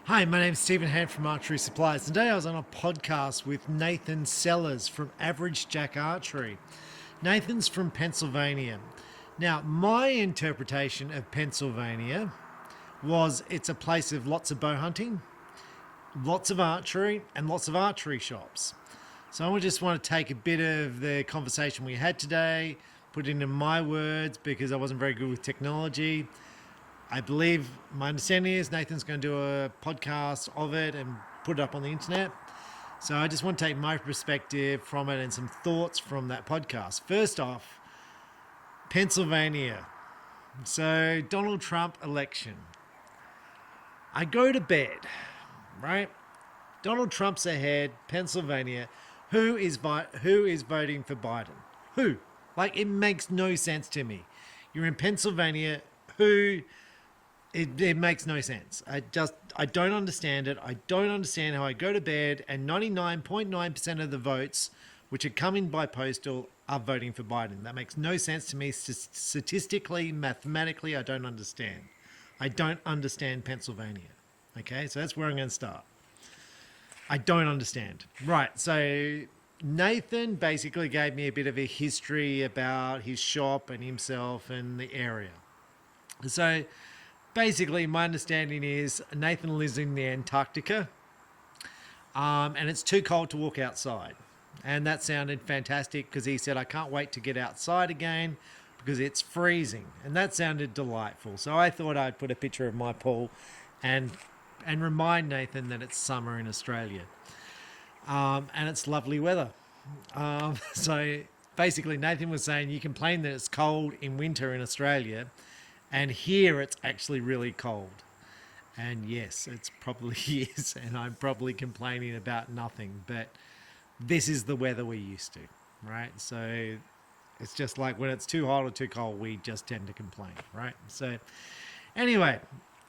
Hi, my name's Stephen Hand from Archery Supplies. Today I was on a podcast with Nathan Sellers from Average Jack Archery. Nathan's from Pennsylvania. Now, my interpretation of Pennsylvania was it's a place of lots of bow hunting, lots of archery, and lots of archery shops. So I just want to take a bit of the conversation we had today, put it into my words because I wasn't very good with technology. I believe my understanding is Nathan's going to do a podcast of it and put it up on the internet. So I just want to take my perspective from it and some thoughts from that podcast. First off, Pennsylvania. So Donald Trump election. I go to bed, right? Donald Trump's ahead, Pennsylvania. Who is voting for Biden? Who? Like, it makes no sense to me. You're in Pennsylvania. Who? It makes no sense. I don't understand it. I don't understand how I go to bed and 99.9% of the votes, which are coming by postal, are voting for Biden. That makes no sense to me. Statistically, mathematically, I don't understand. I don't understand Pennsylvania. Okay, so that's where I'm going to start. I don't understand. Right, so Nathan basically gave me a bit of a history about his shop and himself and the area. So basically, my understanding is Nathan lives in the Antarctica, and it's too cold to walk outside. And that sounded fantastic because he said, I can't wait to get outside again because it's freezing. And that sounded delightful. So I thought I'd put a picture of my pool and remind Nathan that it's summer in Australia. And it's lovely weather. So basically, Nathan was saying you complain that it's cold in winter in Australia, and here it's actually really cold. And yes, it's probably is, and I'm probably complaining about nothing, but this is the weather we're used to, right? So it's just like when it's too hot or too cold, we just tend to complain, right? So anyway,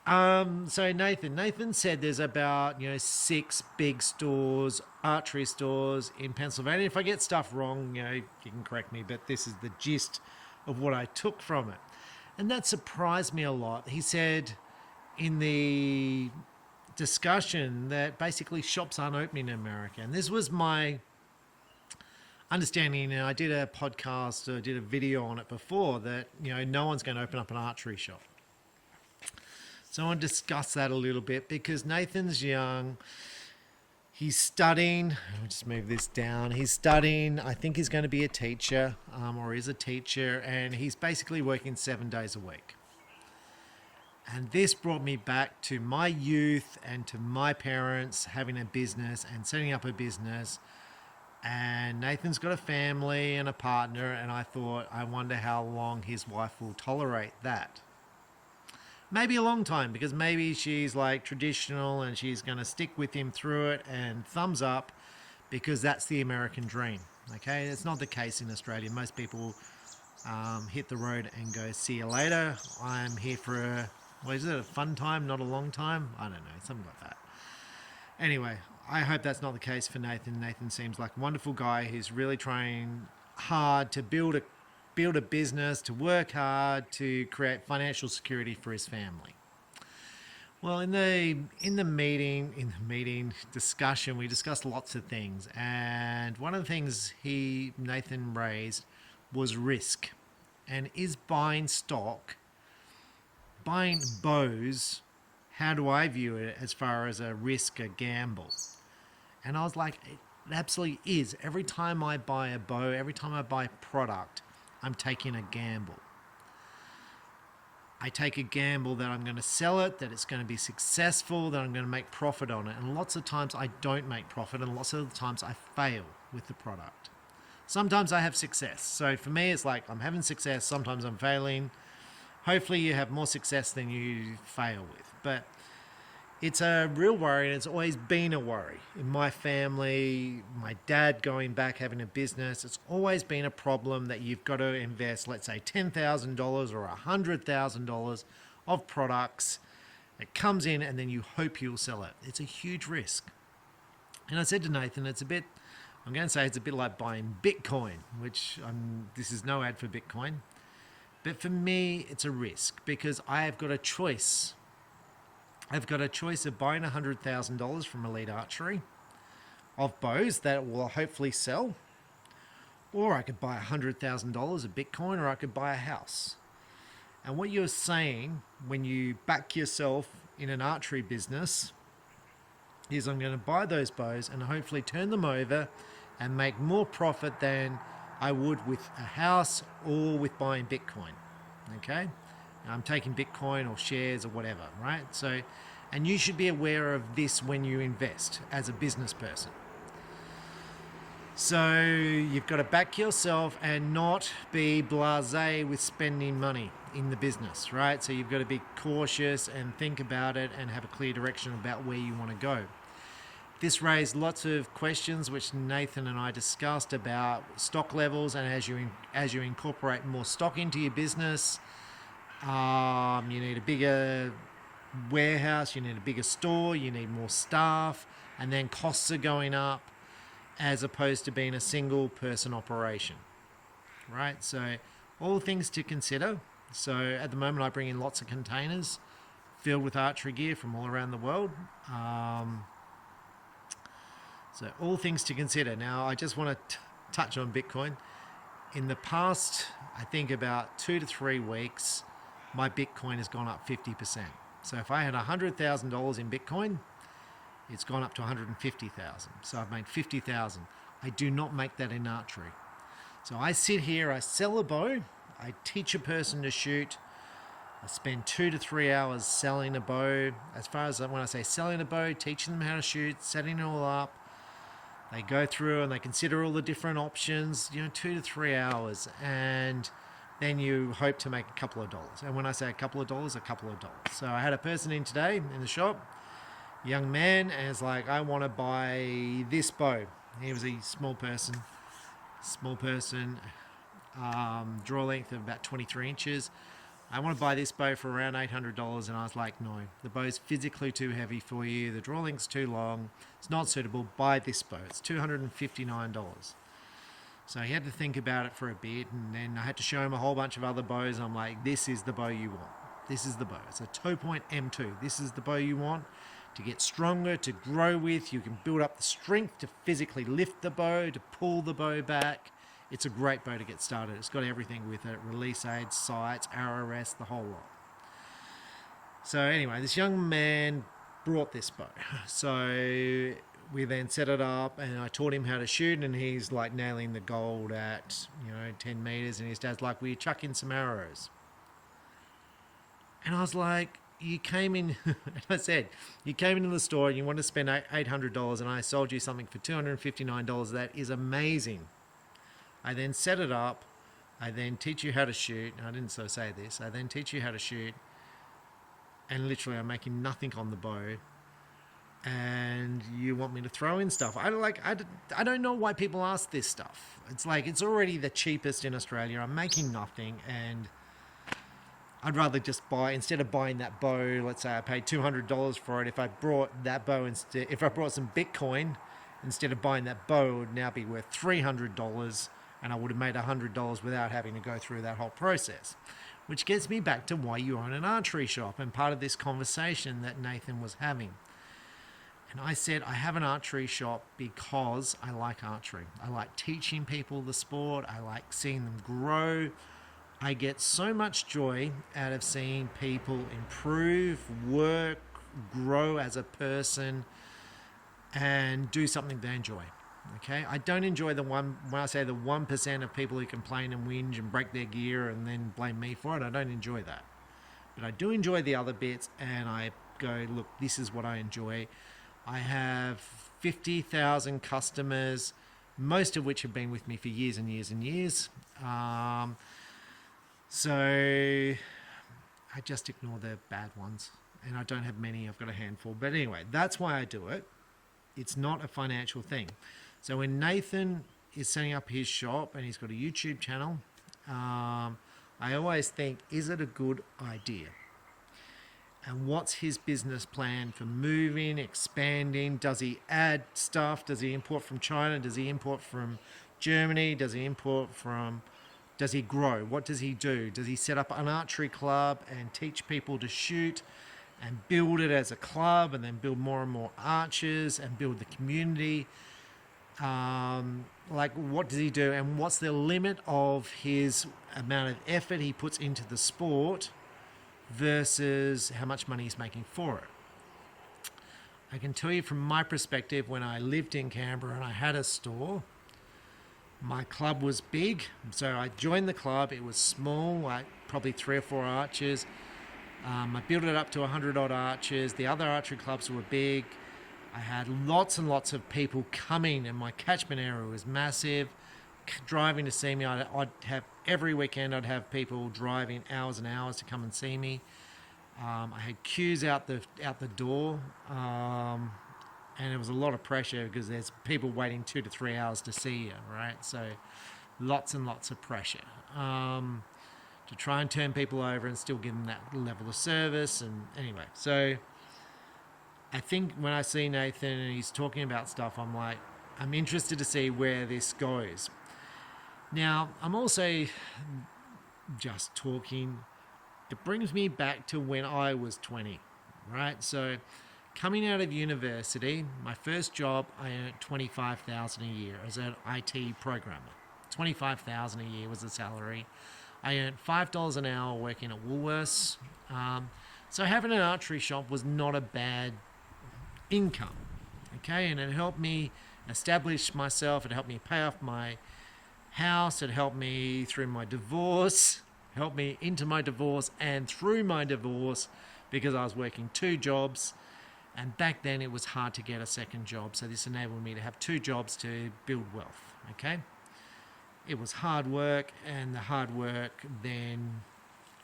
so Nathan said there's about 6 big stores, archery stores in Pennsylvania. If I get stuff wrong, you can correct me, but this is the gist of what I took from it. And that surprised me a lot. He said in the discussion that basically shops aren't opening in America. And this was my understanding. And I did a podcast, I did a video on it before, that no one's going to open up an archery shop. So I want to discuss that a little bit because Nathan's young. He's studying. I'll just move this down. He's studying. I think he's going to be a teacher, or is a teacher, and he's basically working 7 days a week. And this brought me back to my youth and to my parents having a business and setting up a business. And Nathan's got a family and a partner, and I thought, I wonder how long his wife will tolerate that. Maybe a long time, because maybe she's like traditional and she's going to stick with him through it, and thumbs up, because that's the American dream. Okay, it's not the case in Australia. Most people hit the road and go, see you later. I'm here for a fun time, not a long time? I don't know, something like that. Anyway, I hope that's not the case for Nathan. Nathan seems like a wonderful guy who's really trying hard to build a business, to work hard, to create financial security for his family. Well, in the meeting discussion, we discussed lots of things, and one of the things Nathan raised was risk, and is buying bows, how do I view it as far as a risk, a gamble? And I was like, it absolutely is. Every time I buy a bow, every time I buy product, I'm taking a gamble. I take a gamble that I'm going to sell it, that it's going to be successful, that I'm going to make profit on it. And lots of times I don't make profit, and lots of the times I fail with the product. Sometimes I have success. So for me, it's like I'm having success, sometimes I'm failing. Hopefully you have more success than you fail with. But it's a real worry, and it's always been a worry. In my family, my dad going back, having a business, it's always been a problem that you've got to invest, let's say $10,000 or $100,000 of products. It comes in and then you hope you'll sell it. It's a huge risk. And I said to Nathan, I'm going to say it's a bit like buying Bitcoin, which this is no ad for Bitcoin. But for me, it's a risk because I have got a choice. I've got a choice of buying $100,000 from Elite Archery of bows that will hopefully sell, or I could buy $100,000 of Bitcoin, or I could buy a house. And what you're saying when you back yourself in an archery business is, I'm going to buy those bows and hopefully turn them over and make more profit than I would with a house or with buying Bitcoin. Okay? I'm taking Bitcoin or shares or whatever, right? So, and you should be aware of this when you invest as a business person. So you've got to back yourself and not be blasé with spending money in the business, right? So you've got to be cautious and think about it and have a clear direction about where you want to go. This raised lots of questions which Nathan and I discussed about stock levels, and as you incorporate more stock into your business, you need a bigger warehouse, you need a bigger store, you need more staff, and then costs are going up as opposed to being a single person operation, right? So all things to consider. So at the moment I bring in lots of containers filled with archery gear from all around the world. So all things to consider. Now I just want to touch on Bitcoin. In the past, I think about 2 to 3 weeks, my Bitcoin has gone up 50%. So if I had $100,000 in Bitcoin, it's gone up to 150,000. So I've made 50,000. I do not make that in archery. So I sit here, I sell a bow, I teach a person to shoot. I spend 2 to 3 hours selling a bow. As far as when I say selling a bow, teaching them how to shoot, setting it all up. They go through and they consider all the different options, 2 to 3 hours. And then you hope to make a couple of dollars. And when I say a couple of dollars, a couple of dollars. So I had a person in today in the shop, young man, and it's like, I want to buy this bow. He was a small person, draw length of about 23 inches. I want to buy this bow for around $800, and I was like, no, the bow's physically too heavy for you, the draw length's too long, it's not suitable, buy this bow, it's $259. So he had to think about it for a bit, and then I had to show him a whole bunch of other bows. I'm like, this is the bow you want. This is the bow. It's a Toe Point M2. This is the bow you want to get stronger, to grow with. You can build up the strength to physically lift the bow, to pull the bow back. It's a great bow to get started. It's got everything with it, release aids, sights, arrow rest, the whole lot. So anyway, this young man brought this bow. So we then set it up and I taught him how to shoot, and he's like nailing the gold at 10 meters, and his dad's like, will you chuck in some arrows? And I was like, you came in, and I said, you came into the store and you want to spend $800, and I sold you something for $259. That is amazing. I then set it up. I then teach you how to shoot. I didn't so say this. I then teach you how to shoot, and literally I'm making nothing on the bow. And you want me to throw in stuff. I don't know why people ask this stuff. It's like, it's already the cheapest in Australia. I'm making nothing, and I'd rather just buy, instead of buying that bow, let's say I paid $200 for it. If I brought that bow instead, if I brought some Bitcoin, instead of buying that bow, it would now be worth $300, and I would have made $100 without having to go through that whole process. Which gets me back to why you own an archery shop, and part of this conversation that Nathan was having. And I said, I have an archery shop because I like archery. I like teaching people the sport. I like seeing them grow. I get so much joy out of seeing people improve, work, grow as a person, and do something they enjoy. Okay? I don't enjoy when I say the 1% of people who complain and whinge and break their gear and then blame me for it. I don't enjoy that. But I do enjoy the other bits, and I go, look, this is what I enjoy. I have 50,000 customers, most of which have been with me for years and years and years. So I just ignore the bad ones. And I don't have many, I've got a handful. But anyway, that's why I do it. It's not a financial thing. So when Nathan is setting up his shop and he's got a YouTube channel, I always think, is it a good idea? And what's his business plan for moving, expanding? Does he add stuff? Does he import from China? Does he import from Germany? Does he grow? What does he do? Does he set up an archery club and teach people to shoot and build it as a club, and then build more and more archers and build the community. Like, what does he do, and what's the limit of his amount of effort he puts into the sport versus how much money he's making for it? I can tell you from my perspective, when I lived in Canberra and I had a store, my club was big. So I joined the club. It was small, like probably 3 or 4 archers. I built it up to 100 odd archers. The other archery clubs were big. I had lots and lots of people coming, and my catchment area was massive. Driving to see me, I'd have every weekend. I'd have people driving hours and hours to come and see me. I had queues out the door, and it was a lot of pressure because there's people waiting 2 to 3 hours to see you, right? So lots and lots of pressure to try and turn people over and still give them that level of service. And anyway, so I think when I see Nathan and he's talking about stuff, I'm like, I'm interested to see where this goes. Now, I'm also just talking. It brings me back to when I was 20, right? So coming out of university, my first job, I earned $25,000 a year as an IT programmer. $25,000 a year was the salary. I earned $5 an hour working at Woolworths. So having an archery shop was not a bad income, okay? And it helped me establish myself. It helped me pay off my house. It helped me through my divorce. Helped me into my divorce and through my divorce because I was working 2 jobs. And back then it was hard to get a second job. So this enabled me to have 2 jobs to build wealth, okay? It was hard work, and the hard work then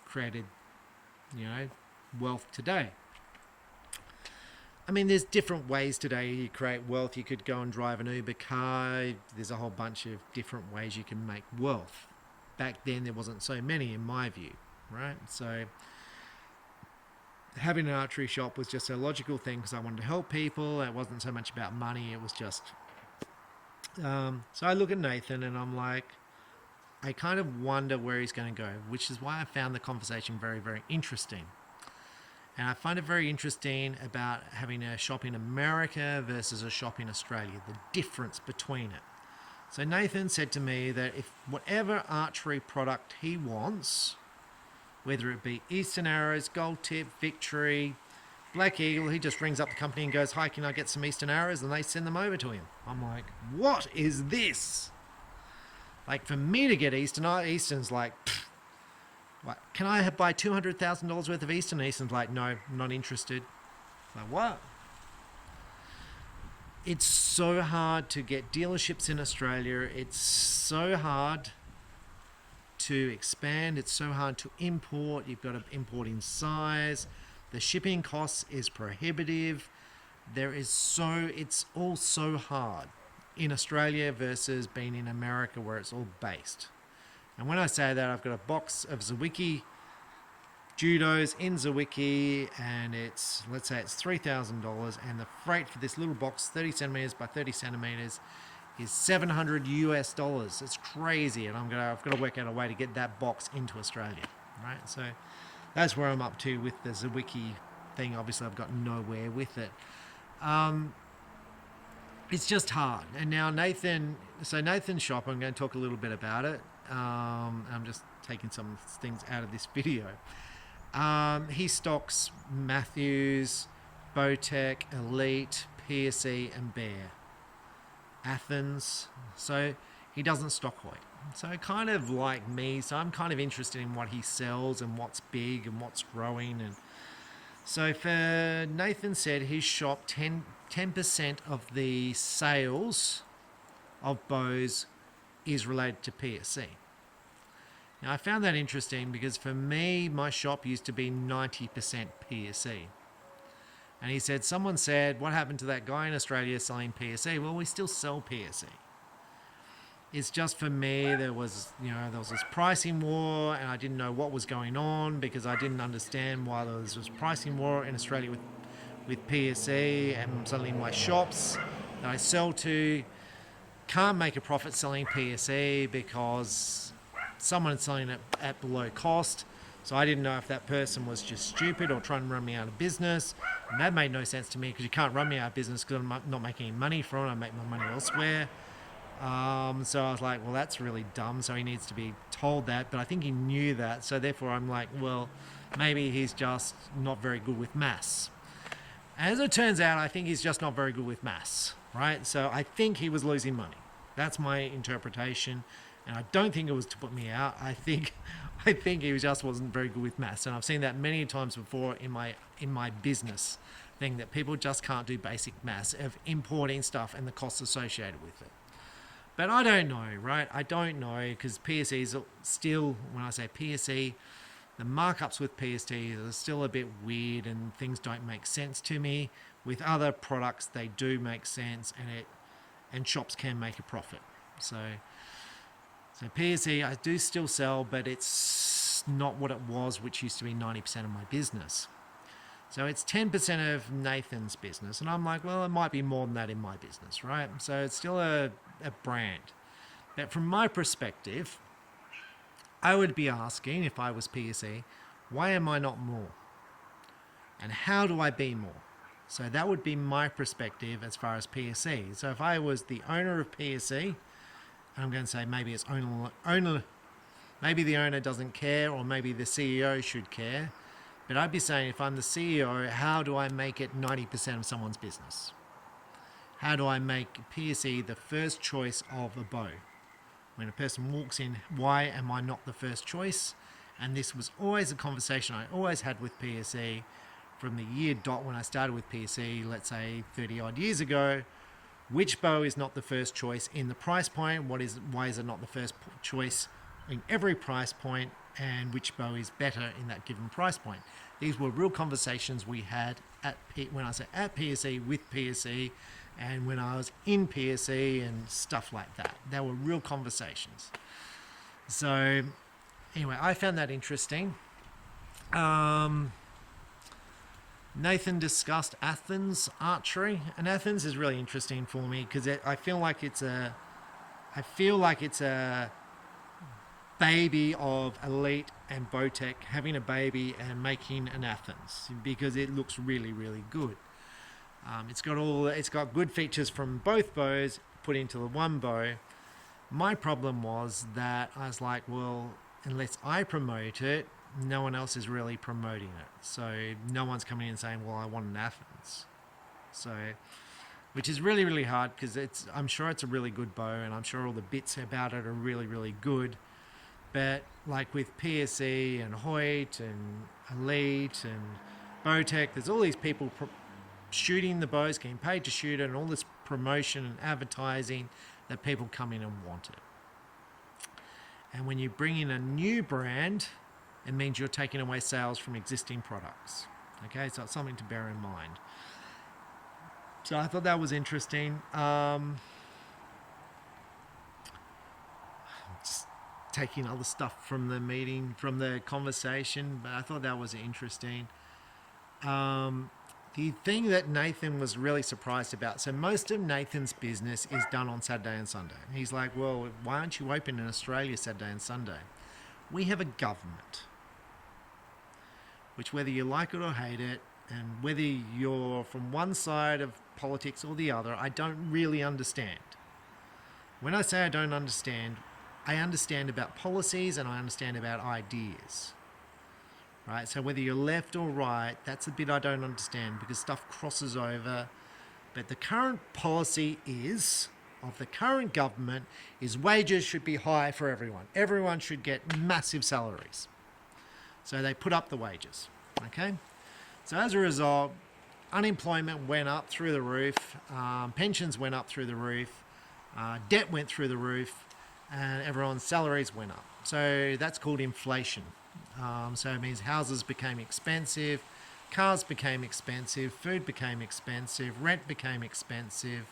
created, wealth today. I mean, there's different ways today you create wealth. You could go and drive an Uber car. There's a whole bunch of different ways you can make wealth. Back then, there wasn't so many, in my view, right? So having an archery shop was just a logical thing because I wanted to help people. It wasn't so much about money. It was just... so I look at Nathan and I'm like, I kind of wonder where he's going to go, which is why I found the conversation very, very interesting. And I find it very interesting about having a shop in America versus a shop in Australia, the difference between it. So Nathan said to me that if whatever archery product he wants, whether it be Eastern Arrows, Gold Tip, Victory, Black Eagle, he just rings up the company and goes, "Hi, can I get some Eastern Arrows?" And they send them over to him. I'm like, what is this? Like, for me to get Eastern's like, what? Can I buy $200,000 worth of Eastern? And Eastern's like, no, I'm not interested. Like, what? It's so hard to get dealerships in Australia. It's so hard to expand. It's so hard to import. You've got to import in size. The shipping costs is prohibitive. It's all so hard in Australia versus being in America where it's all based. And when I say that, I've got a box of Zwicky judos in Zwicky, and let's say it's $3,000, and the freight for this little box, 30 centimeters by 30 centimeters, is $700 US. It's crazy, and I've got to work out a way to get that box into Australia, right? So that's where I'm up to with the Zwicky thing. Obviously, I've got nowhere with it. It's just hard. And now Nathan's shop, I'm going to talk a little bit about it. I'm just taking some things out of this video. He stocks Matthews, Bowtech, Elite, PSE, and Bear. Athens. So he doesn't stock Hoyt. So kind of like me. So I'm kind of interested in what he sells and what's big and what's growing. And so for Nathan said his shop, 10% of the sales of bows is related to PSE. Now I found that interesting because for me, my shop used to be 90% PSE. And he said, someone said, what happened to that guy in Australia selling PSE? Well, we still sell PSE. It's just for me, there was this pricing war, and I didn't know what was going on because I didn't understand why there was this pricing war in Australia with PSE, and suddenly my shops that I sell to can't make a profit selling PSE because someone's selling it at below cost. So I didn't know if that person was just stupid or trying to run me out of business. And that made no sense to me because you can't run me out of business because I'm not making any money from it. I make my money elsewhere. So I was like, well, that's really dumb. So he needs to be told that. But I think he knew that. So therefore I'm like, well, maybe he's just not very good with maths. As it turns out, I think he's just not very good with maths, right? So I think he was losing money. That's my interpretation. And I don't think it was to put me out. I think he just wasn't very good with maths. And I've seen that many times before in my business thing, that people just can't do basic maths of importing stuff and the costs associated with it. But I don't know, right? I don't know, because PSEs are still, when I say PSE, the markups with PSTs are still a bit weird and things don't make sense to me. With other products, they do make sense, and shops can make a profit. So PSE I do still sell, but it's not what it was, which used to be 90% of my business. So it's 10% of Nathan's business. And I'm like, well, it might be more than that in my business, right? So it's still a brand. But from my perspective, I would be asking, if I was PSE, why am I not more? And how do I be more? So that would be my perspective as far as PSE. So if I was the owner of PSE, I'm going to say maybe it's owner, maybe the owner doesn't care, or maybe the CEO should care. But I'd be saying, if I'm the CEO, how do I make it 90% of someone's business? How do I make PSE the first choice of a bow? When a person walks in, why am I not the first choice? And this was always a conversation I always had with PSE from the year dot when I started with PSE, let's say 30 odd years ago. Which bow is not the first choice in the price point? Why is it not the first choice in every price point? And which bow is better in that given price point? These were real conversations we had when I say at PSE, with PSE, and when I was in PSE and stuff like that. They were real conversations. So anyway, I found that interesting. Nathan discussed Athens Archery, and Athens is really interesting for me because I feel like it's a baby of Elite and Bowtech having a baby and making an Athens, because it looks really, really good. It's got good features from both bows put into the one bow. My problem was that I was like, well, unless I promote it, no one else is really promoting it. So no one's coming in and saying, well, I want an Athens. So, which is really, really hard, because I'm sure it's a really good bow, and I'm sure all the bits about it are really, really good. But like with PSE and Hoyt and Elite and Bowtech, there's all these people shooting the bows, getting paid to shoot it, and all this promotion and advertising that people come in and want it. And when you bring in a new brand, it means you're taking away sales from existing products. Okay, so it's something to bear in mind. So I thought that was interesting. Just taking other stuff from the meeting, from the conversation, but I thought that was interesting. The thing that Nathan was really surprised about, so most of Nathan's business is done on Saturday and Sunday. He's like, well, why aren't you open in Australia Saturday and Sunday? We have a government, which, whether you like it or hate it, and whether you're from one side of politics or the other, I don't really understand. When I say I don't understand, I understand about policies and I understand about ideas. Right? So whether you're left or right, that's the bit I don't understand, because stuff crosses over. But the current policy of the current government is wages should be high for everyone. Everyone should get massive salaries. So they put up the wages. Okay? So as a result, unemployment went up through the roof, pensions went up through the roof, debt went through the roof, and everyone's salaries went up. So that's called inflation. So it means houses became expensive, cars became expensive, food became expensive, rent became expensive,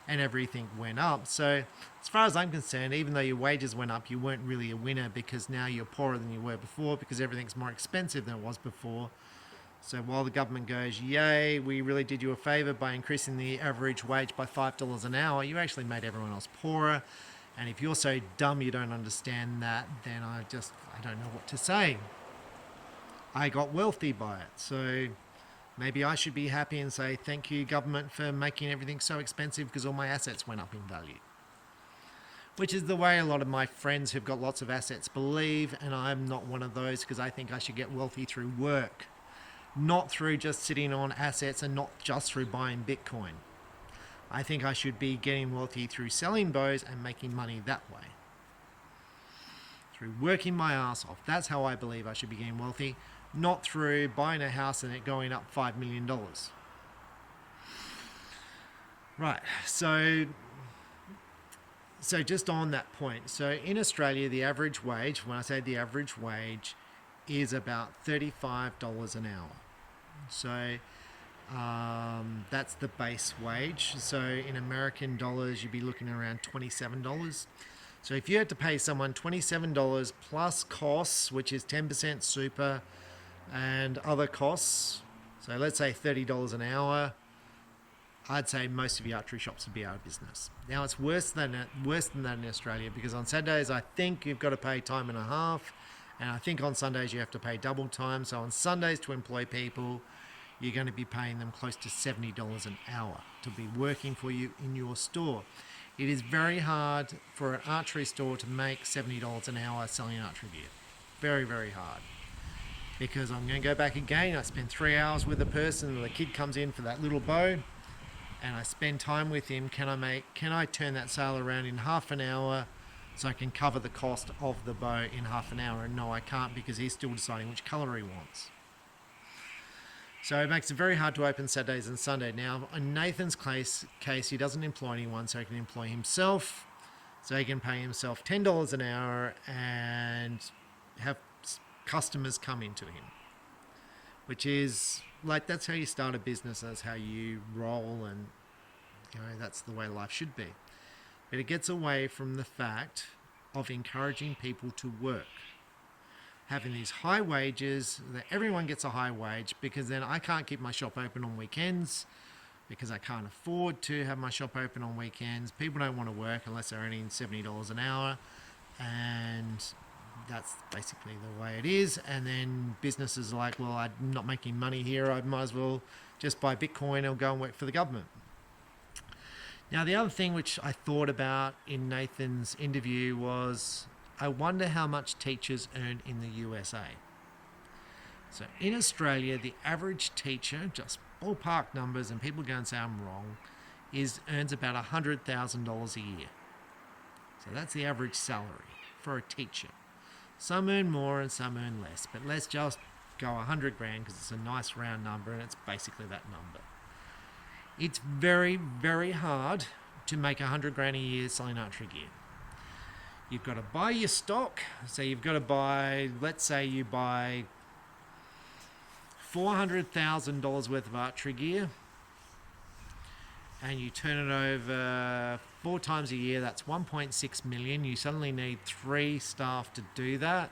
and everything went up. So as far as I'm concerned, even though your wages went up, you weren't really a winner, because now you're poorer than you were before, because everything's more expensive than it was before. So while the government goes, yay, we really did you a favour by increasing the average wage by $5 an hour, you actually made everyone else poorer. And if you're so dumb you don't understand that, then I don't know what to say. I got wealthy by it. So maybe I should be happy and say, thank you, government, for making everything so expensive because all my assets went up in value. Which is the way a lot of my friends who've got lots of assets believe, and I'm not one of those because I think I should get wealthy through work, not through just sitting on assets and not just through buying Bitcoin. I think I should be getting wealthy through selling bows and making money that way. Through working my ass off. That's how I believe I should be getting wealthy, not through buying a house and it going up $5 million. Right, so just on that point, so in Australia, the average wage, when I say the average wage, is about $35 an hour. So that's the base wage. So in American dollars, you'd be looking around $27. So if you had to pay someone $27 plus costs, which is 10% super and other costs, so let's say $30 an hour, I'd say most of your archery shops would be out of business. Now it's worse than that in Australia, because on Saturdays I think you've got to pay time and a half, and I think on Sundays you have to pay double time. So on Sundays, to employ people, you're going to be paying them close to $70 an hour to be working for you in your store. It is very hard for an archery store to make $70 an hour selling archery gear. Very, very hard. Because I'm going to go back again, I spend 3 hours with a person, and the kid comes in for that little bow, and I spend time with him. Can I turn that sale around in half an hour so I can cover the cost of the bow in half an hour? And no, I can't, because he's still deciding which colour he wants. So it makes it very hard to open Saturdays and Sunday. Now, in Nathan's case, he doesn't employ anyone, so he can employ himself. So he can pay himself $10 an hour and have customers come into him, which is like, that's how you start a business, that's how you roll, and that's the way life should be. But it gets away from the fact of encouraging people to work, having these high wages, that everyone gets a high wage, because then I can't keep my shop open on weekends because I can't afford to have my shop open on weekends. People don't want to work unless they're earning $70 an hour, and that's basically the way it is. And then businesses are like, well, I'm not making money here, I might as well just buy Bitcoin or go and work for the government. Now, the other thing which I thought about in Nathan's interview was, I wonder how much teachers earn in the USA. So in Australia, the average teacher, just ballpark numbers, and people go and say I'm wrong, earns about $100,000 a year. So that's the average salary for a teacher. Some earn more and some earn less, but let's just go 100 grand because it's a nice round number, and it's basically that number. It's very, very hard to make 100 grand a year selling archery gear. You've got to buy your stock. So you've got to buy, let's say you buy $400,000 worth of archery gear, and you turn it over 4 times a year. That's 1.6 million. You suddenly need 3 staff to do that.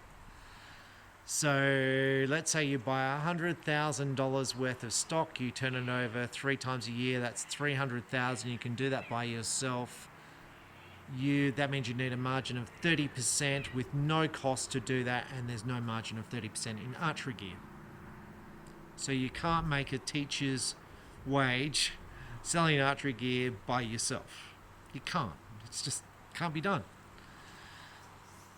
So let's say you buy $100,000 worth of stock. You turn it over 3 times a year. That's 300,000. You can do that by yourself. That means you need a margin of 30% with no cost to do that, and there's no margin of 30% in archery gear. So you can't make a teacher's wage selling archery gear by yourself. You can't. It's just can't be done.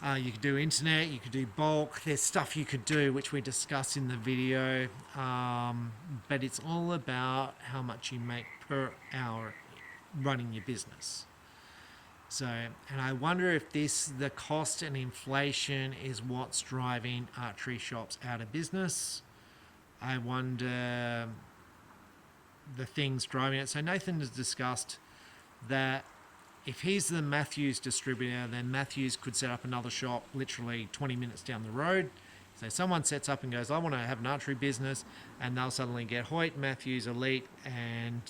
You could do internet, you could do bulk. There's stuff you could do which we discuss in the video, but it's all about how much you make per hour running your business. So, and I wonder if the cost and inflation is what's driving archery shops out of business. I wonder the things driving it. So Nathan has discussed that if he's the Matthews distributor, then Matthews could set up another shop literally 20 minutes down the road. So someone sets up and goes, I want to have an archery business, and they'll suddenly get Hoyt, Matthews, Elite, and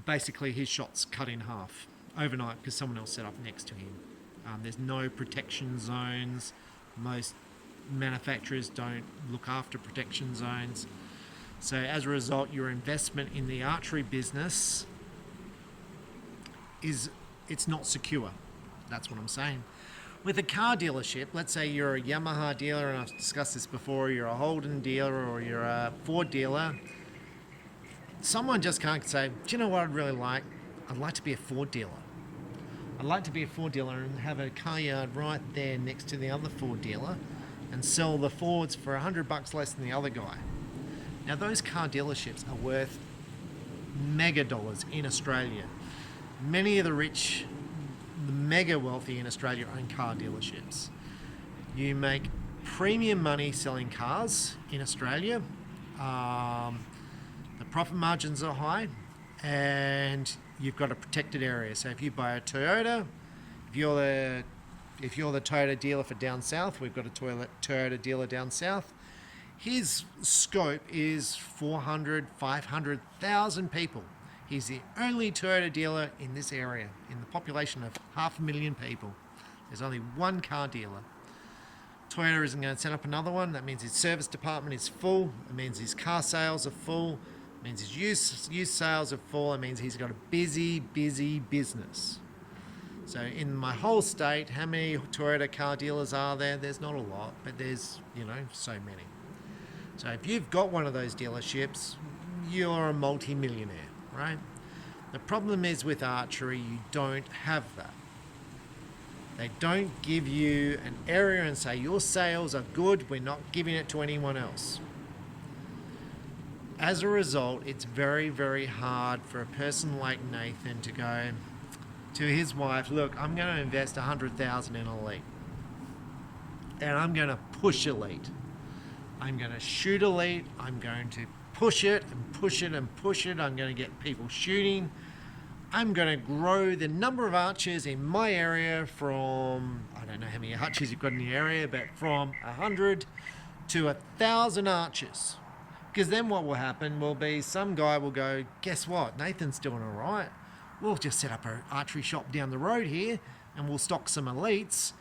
basically his shop's cut in half overnight because someone else set up next to him. There's no protection zones. Most manufacturers don't look after protection zones. So as a result, your investment in the archery business it's not secure. That's what I'm saying. With a car dealership, let's say you're a Yamaha dealer, and I've discussed this before, you're a Holden dealer or you're a Ford dealer, someone just can't say, do you know what I'd really like? I'd like to be a Ford dealer. I'd like to be a Ford dealer and have a car yard right there next to the other Ford dealer and sell the Fords for $100 less than the other guy. Now those car dealerships are worth mega dollars in Australia. Many of the rich, the mega wealthy in Australia own car dealerships. You make premium money selling cars in Australia. The profit margins are high, and you've got a protected area. So if you buy a Toyota, if you're the Toyota dealer for down south, we've got a Toyota dealer down south. His scope is 400, 500,000 people. He's the only Toyota dealer in this area, in the population of 500,000 people. There's only one car dealer. Toyota isn't going to set up another one. That means his service department is full. It means his car sales are full. It means his used sales are full. It means he's got a busy business. So in my whole state, how many Toyota car dealers are there? There's not a lot, but there's, so many. So if you've got one of those dealerships, you're a multi-millionaire, right? The problem is with archery, you don't have that. They don't give you an area and say, your sales are good, we're not giving it to anyone else. As a result, it's very, very hard for a person like Nathan to go to his wife, look, I'm going to invest $100,000 in Elite. And I'm going to push Elite. I'm going to shoot Elite. I'm going to push it and push it and push it. I'm going to get people shooting. I'm going to grow the number of archers in my area from, I don't know how many archers you've got in the area, but from 100 to 1,000 archers. Because then what will happen will be some guy will go, guess what? Nathan's doing all right. We'll just set up an archery shop down the road here and we'll stock some Elites.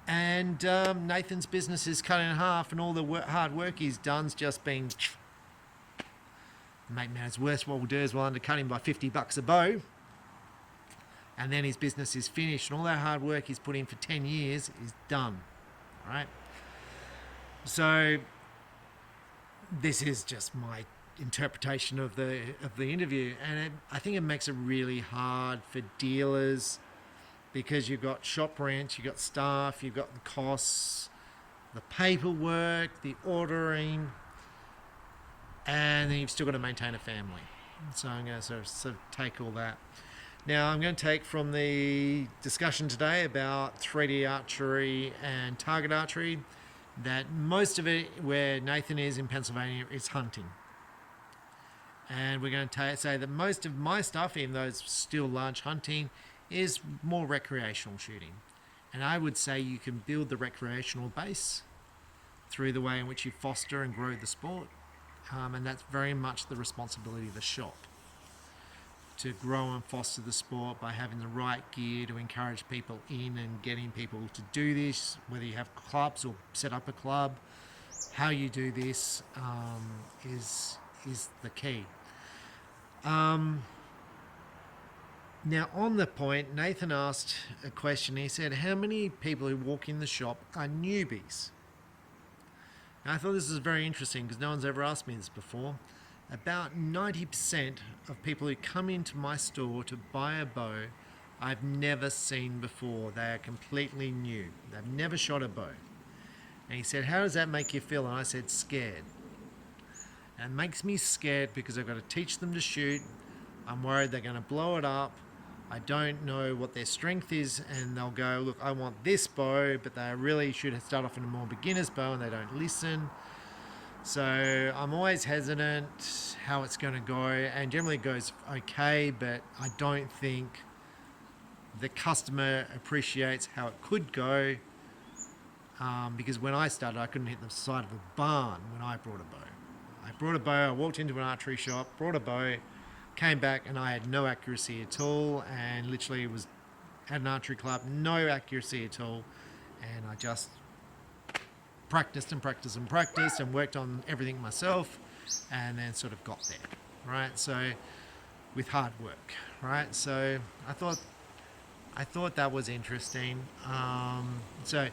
And Nathan's business is cut in half, and all the hard work he's done's just been... Make matters worse, what we'll do is we'll undercut him by $50 a bow, and then his business is finished, and all that hard work he's put in for 10 years is done. Right? So this is just my interpretation of the interview, and I think it makes it really hard for dealers, because you've got shop rent, you've got staff, you've got the costs, the paperwork, the ordering, and then you've still got to maintain a family. So I'm going to sort of take all that. Now I'm going to take from the discussion today about 3D archery and target archery, that most of it where Nathan is in Pennsylvania is hunting. And we're going to say that most of my stuff, even though it's still large hunting, is more recreational shooting. And I would say you can build the recreational base through the way in which you foster and grow the sport. And that's very much the responsibility of the shop, to grow and foster the sport by having the right gear to encourage people in and getting people to do this, whether you have clubs or set up a club. How you do this is the key. Now, on the point, Nathan asked a question. He said, how many people who walk in the shop are newbies? Now, I thought this was very interesting because no one's ever asked me this before. About 90% of people who come into my store to buy a bow, I've never seen before. They are completely new. They've never shot a bow. And he said, how does that make you feel? And I said, scared. And it makes me scared because I've got to teach them to shoot. I'm worried they're going to blow it up. I don't know what their strength is, and they'll go, look, I want this bow, but they really should start off in a more beginner's bow, and they don't listen. So I'm always hesitant how it's going to go, and generally it goes okay, but I don't think the customer appreciates how it could go, because when I started, I couldn't hit the side of a barn when I brought a bow. I walked into an archery shop, brought a bow, came back, and I had no accuracy at all, and literally had an archery club, no accuracy at all, and I just practiced and worked on everything myself, and then sort of got there, right? So with hard work, right? So I thought I thought that was interesting. So,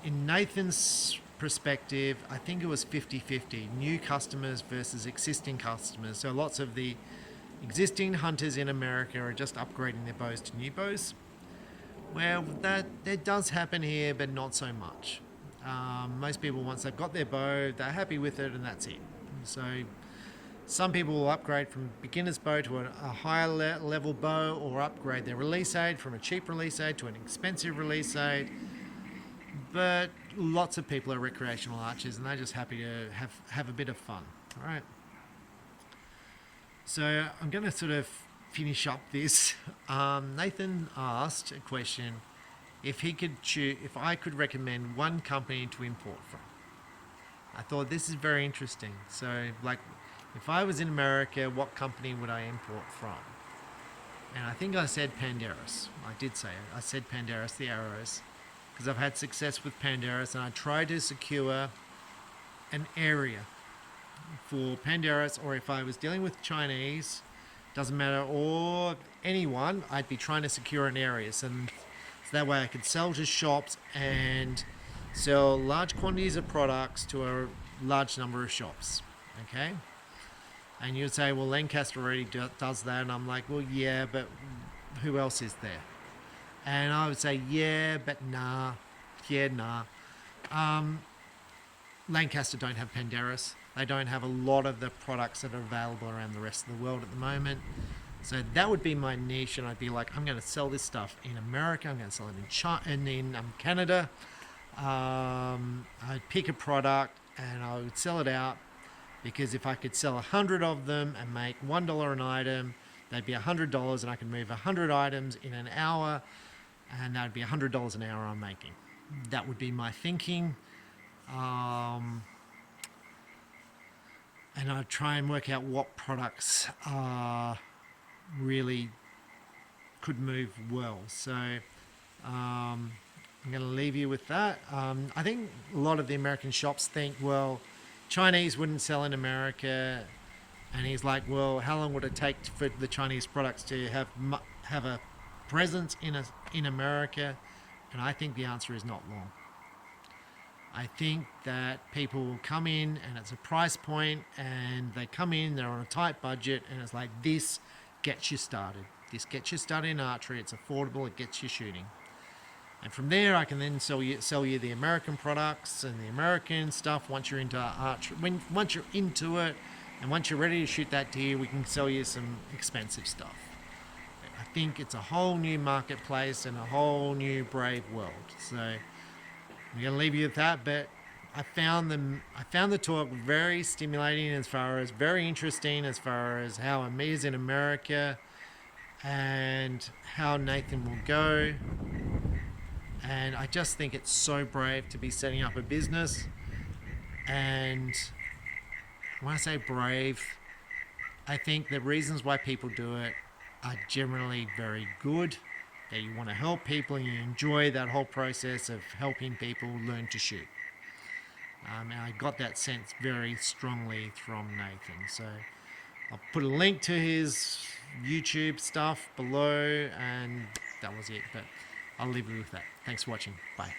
in Nathan's perspective, I think it was 50-50, new customers versus existing customers. So, lots of the existing hunters in America are just upgrading their bows to new bows. Well, that does happen here, but not so much. Most people, once they've got their bow, they're happy with it, and that's it. So some people will upgrade from beginner's bow to a higher level bow, or upgrade their release aid from a cheap release aid to an expensive release aid. But lots of people are recreational archers, and they're just happy to have a bit of fun. All right. So I'm going to sort of finish up this. Nathan asked a question: if he could choose, if I could recommend one company to import from. I thought this is very interesting. So, like, if I was in America, what company would I import from? And I think I said Panderos. I did say it. I said Panderos, the arrows, because I've had success with Panderos, and I tried to secure an area for Panderos, or if I was dealing with Chinese, doesn't matter, or anyone, I'd be trying to secure an area. So that way I could sell to shops and sell large quantities of products to a large number of shops. Okay? And you'd say, well, Lancaster already does that. And I'm like, well, yeah, but who else is there? And I would say, yeah, but nah. Yeah, nah. Lancaster don't have Panderos. They don't have a lot of the products that are available around the rest of the world at the moment. So that would be my niche, and I'd be like, I'm going to sell this stuff in America. I'm going to sell it in China, and in Canada. I'd pick a product and I would sell it out, because if I could sell 100 of them and make $1 an item, that'd be $100, and I could move 100 items in an hour, and that'd be $100 an hour I'm making. That would be my thinking. And I'd try and work out what products really could move well. So I'm going to leave you with that. I think a lot of the American shops think, well, Chinese wouldn't sell in America. And he's like, well, how long would it take for the Chinese products to have a presence in America? And I think the answer is not long. I think that people will come in and it's a price point, and they come in, they're on a tight budget, and it's like, this gets you started. This gets you started in archery. It's affordable. It gets you shooting. And from there, I can then sell you the American products and the American stuff. Once you're into archery, once you're into it, and once you're ready to shoot that deer, we can sell you some expensive stuff. I think it's a whole new marketplace and a whole new brave world. So I'm going to leave you with that, but I found the talk very stimulating, as far as very interesting, as far as how it is in America and how Nathan will go. And I just think it's so brave to be setting up a business. And when I say brave, I think the reasons why people do it are generally very good. That you want to help people and you enjoy that whole process of helping people learn to shoot. And I got that sense very strongly from Nathan. So I'll put a link to his YouTube stuff below, and that was it. But I'll leave you with that. Thanks for watching. Bye.